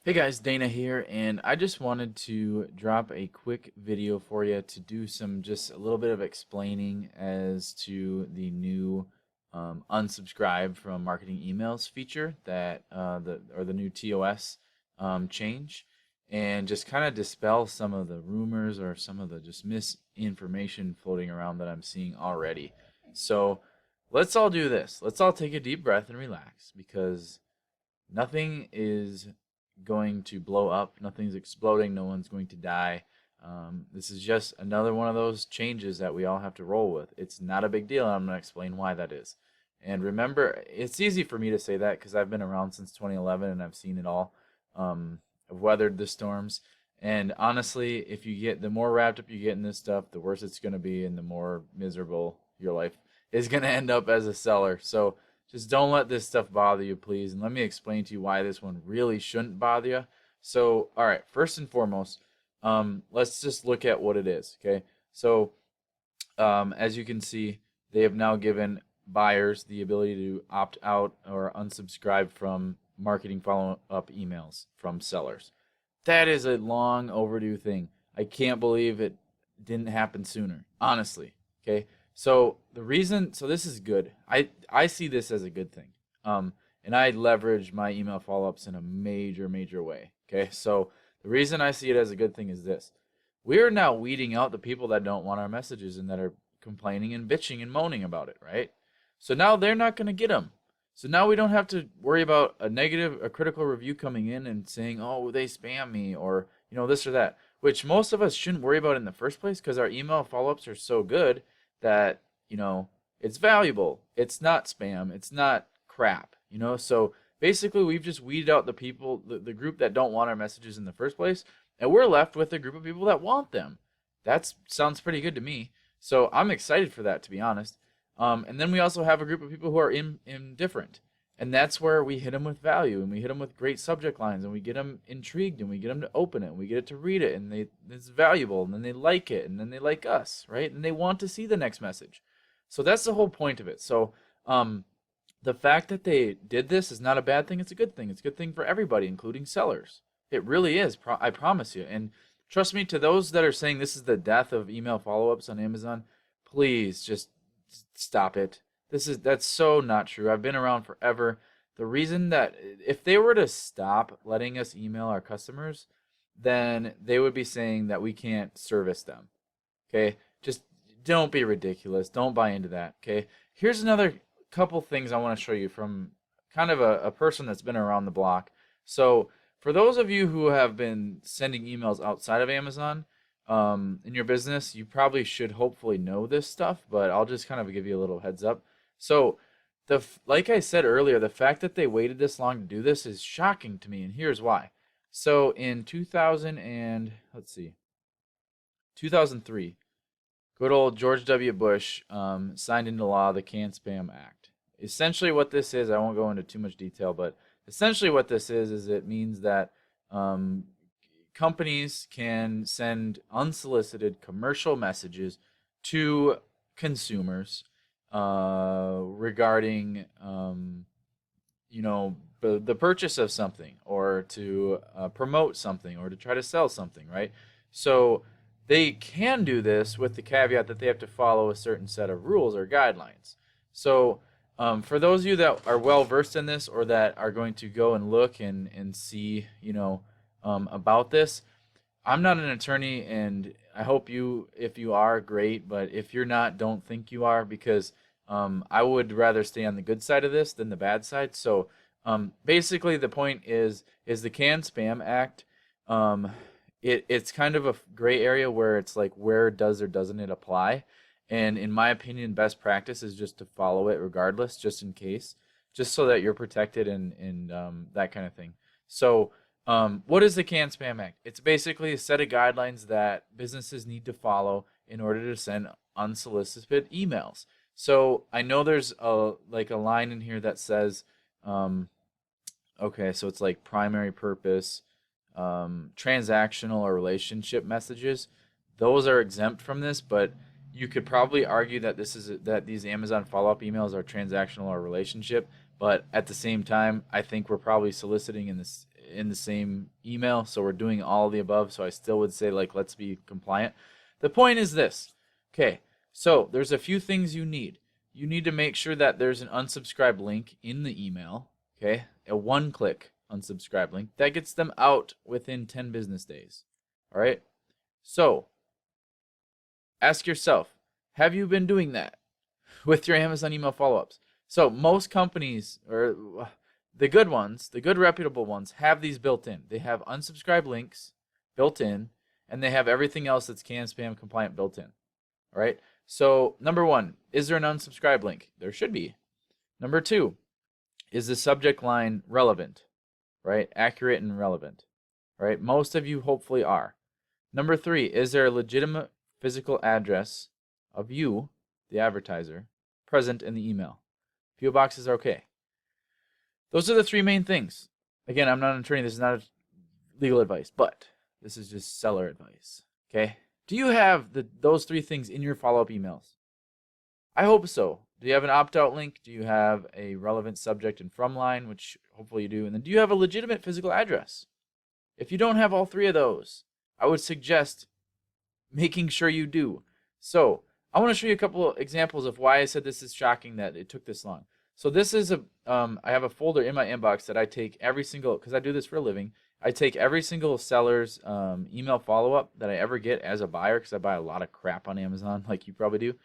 Hey guys, Dana here, and I just wanted to drop a quick video for you to do just a little bit of explaining as to the new unsubscribe from marketing emails feature that the new TOS change, and just kind of dispel some of the rumors or some of the just misinformation floating around that I'm seeing already. So let's all do this. Let's all take a deep breath and relax because nothing is going to blow up. Nothing's exploding. No one's going to die. This is just another one of those changes that we all have to roll with. It's not a big deal, and I'm going to explain why that is. And remember, it's easy for me to say that because I've been around since 2011 and I've seen it all. I've weathered the storms. And honestly, if you get the more wrapped up you get in this stuff, the worse it's going to be, and the more miserable your life is going to end up as a seller. So just don't let this stuff bother you, please. And let me explain to you why this one really shouldn't bother you. So, all right, first and foremost, let's just look at what it is, okay? So, as you can see, they have now given buyers the ability to opt out or unsubscribe from marketing follow-up emails from sellers. That is a long overdue thing. I can't believe it didn't happen sooner, honestly. Okay. So this is good. I see this as a good thing. And I leverage my email follow-ups in a major way. Okay. So the reason I see it as a good thing is this. We are now weeding out the people that don't want our messages and that are complaining and bitching and moaning about it, right? So now they're not going to get them. So now we don't have to worry about a critical review coming in and saying, "Oh, they spam me," or this or that, which most of us shouldn't worry about in the first place because our email follow-ups are so good that it's valuable. It's not spam. It's not crap. So basically, we've just weeded out the people, the group that don't want our messages in the first place, and we're left with a group of people that want them. That sounds pretty good to me. So I'm excited for that, to be honest. And then we also have a group of people who are indifferent. And that's where we hit them with value and we hit them with great subject lines and we get them intrigued and we get them to open it and we get it to read it and it's valuable and then they like it and then they like us, right? And they want to see the next message. So that's the whole point of it. So the fact that they did this is not a bad thing. It's a good thing. It's a good thing for everybody, including sellers. It really is. I promise you. And trust me, to those that are saying this is the death of email follow-ups on Amazon, please just stop it. That's so not true. I've been around forever. The reason that if they were to stop letting us email our customers, then they would be saying that we can't service them. Okay? Just don't be ridiculous. Don't buy into that. Okay? Here's another couple things I want to show you from kind of a person that's been around the block. So, for those of you who have been sending emails outside of Amazon, in your business, you probably should hopefully know this stuff, but I'll just kind of give you a little heads up. So, like I said earlier, the fact that they waited this long to do this is shocking to me, and here's why. So, in 2000 and let's see, 2003, good old George W. Bush signed into law the Can Spam Act. Essentially, what this is, I won't go into too much detail, but essentially what this is it means that um, companies can send unsolicited commercial messages to consumers regarding the purchase of something or to promote something or to try to sell something, right? So they can do this with the caveat that they have to follow a certain set of rules or guidelines. So for those of you that are well versed in this or that are going to go and look and see, about this, I'm not an attorney, and I hope if you are, great. But if you're not, don't think you are, because I would rather stay on the good side of this than the bad side. So basically, the point is the Can Spam Act. Um, it's kind of a gray area where it's like where does or doesn't it apply? And in my opinion, best practice is just to follow it regardless, just in case, just so that you're protected and that kind of thing. So what is the Can Spam Act? It's basically a set of guidelines that businesses need to follow in order to send unsolicited emails. So I know there's a line in here that says, um, okay, so it's like primary purpose, transactional or relationship messages. Those are exempt from this, but you could probably argue that that these Amazon follow-up emails are transactional or relationship. But at the same time, I think we're probably soliciting in the same email, so we're doing all of the above. So I still would say, like, let's be compliant. The point is this. Okay, so there's a few things you need. You need to make sure that there's an unsubscribe link in the email. Okay, a one-click unsubscribe link that gets them out within 10 business days. All right, so ask yourself, have you been doing that with your Amazon email follow-ups? So most companies, or the good ones, the good reputable ones, have these built in. They have unsubscribe links built in, and they have everything else that's CAN spam compliant built in. All right. So number one, is there an unsubscribe link? There should be. Number two, is the subject line relevant? Right? Accurate and relevant. Right? Most of you hopefully are. Number three, is there a legitimate physical address of you, the advertiser, present in the email? PO boxes are okay. Those are the three main things. Again, I'm not an attorney. This is not legal advice, but this is just seller advice. Okay? Do you have those three things in your follow-up emails? I hope so. Do you have an opt-out link? Do you have a relevant subject and from line, which hopefully you do? And then do you have a legitimate physical address? If you don't have all three of those, I would suggest making sure you do. So I want to show you a couple of examples of why I said this is shocking that it took this long. So this is I have a folder in my inbox that I take every single, because I do this for a living, I take every single seller's email follow-up that I ever get as a buyer, because I buy a lot of crap on Amazon, like you probably do.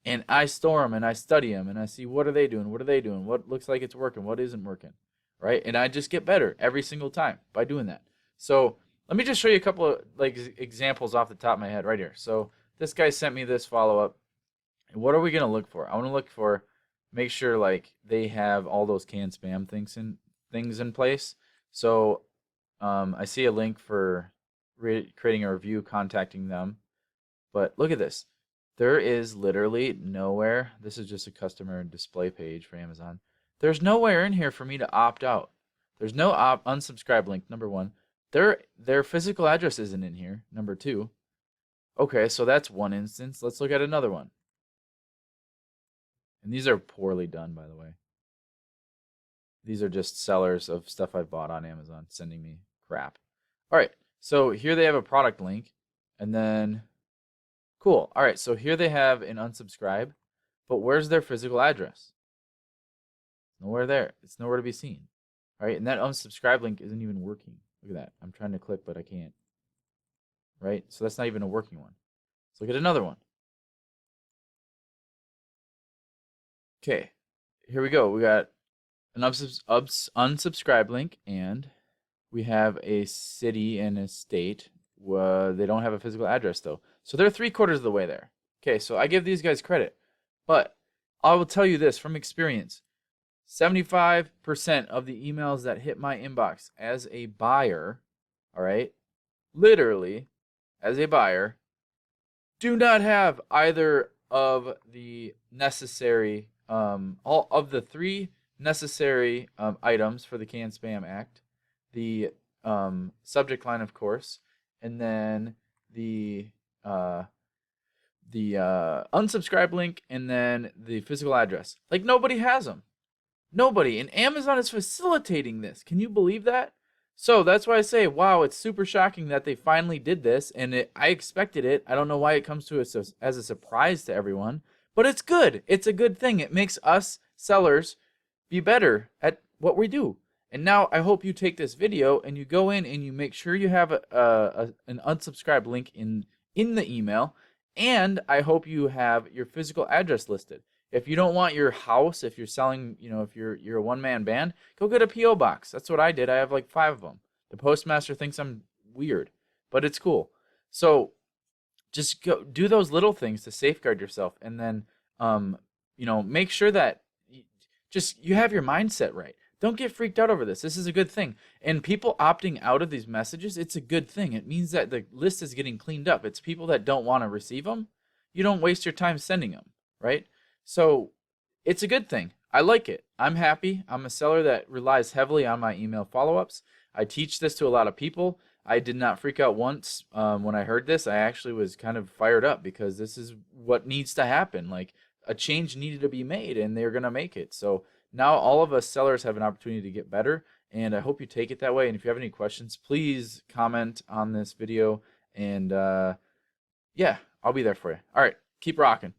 And I store them and I study them and I see what are they doing, what looks like it's working, what isn't working, right? And I just get better every single time by doing that. So let me just show you a couple of examples off the top of my head right here. So this guy sent me this follow-up. And what are we going to look for? I want to look for, make sure like they have all those CAN spam things in place. So I see a link for creating a review, contacting them. But look at this. There is literally nowhere. This is just a customer display page for Amazon. There's nowhere in here for me to opt out. There's no unsubscribe link, number one. Their physical address isn't in here, number two. Okay, so that's one instance. Let's look at another one. And these are poorly done, by the way. These are just sellers of stuff I've bought on Amazon sending me crap. All right, so here they have a product link, and then, cool. All right, so here they have an unsubscribe, but where's their physical address? Nowhere there. It's nowhere to be seen. All right, and that unsubscribe link isn't even working. Look at that. I'm trying to click, but I can't. Right, so that's not even a working one. Let's look at another one. Okay, here we go. We got an unsubscribe link, and we have a city and a state. They don't have a physical address, though. So they're 3/4 of the way there. Okay, so I give these guys credit. But I will tell you this from experience. 75% of the emails that hit my inbox as a buyer, all right, literally as a buyer, do not have either of the necessary, all of the three necessary items for the CAN Spam Act, the subject line, of course, and then the unsubscribe link, and then the physical address. Like, nobody has them. Nobody. And Amazon is facilitating this. Can you believe that? So that's why I say, wow, it's super shocking that they finally did this, and I expected it. I don't know why it comes to us as a surprise to everyone, but it's good. It's a good thing. It makes us sellers be better at what we do. And now I hope you take this video and you go in and you make sure you have an unsubscribe link in the email, and I hope you have your physical address listed. If you don't want your house, if you're selling, if you're a one-man band, go get a P.O. box. That's what I did. I have like 5 of them. The postmaster thinks I'm weird, but it's cool. So just go do those little things to safeguard yourself, and then make sure that you have your mindset right. Don't get freaked out over this. This is a good thing. And people opting out of these messages, it's a good thing. It means that the list is getting cleaned up. It's people that don't want to receive them. You don't waste your time sending them, right? So it's a good thing. I like it. I'm happy. I'm a seller that relies heavily on my email follow-ups. I teach this to a lot of people. I did not freak out once when I heard this. I actually was kind of fired up because this is what needs to happen. Like, a change needed to be made, and they're going to make it. So now all of us sellers have an opportunity to get better, and I hope you take it that way. And if you have any questions, please comment on this video, and yeah, I'll be there for you. All right, keep rocking.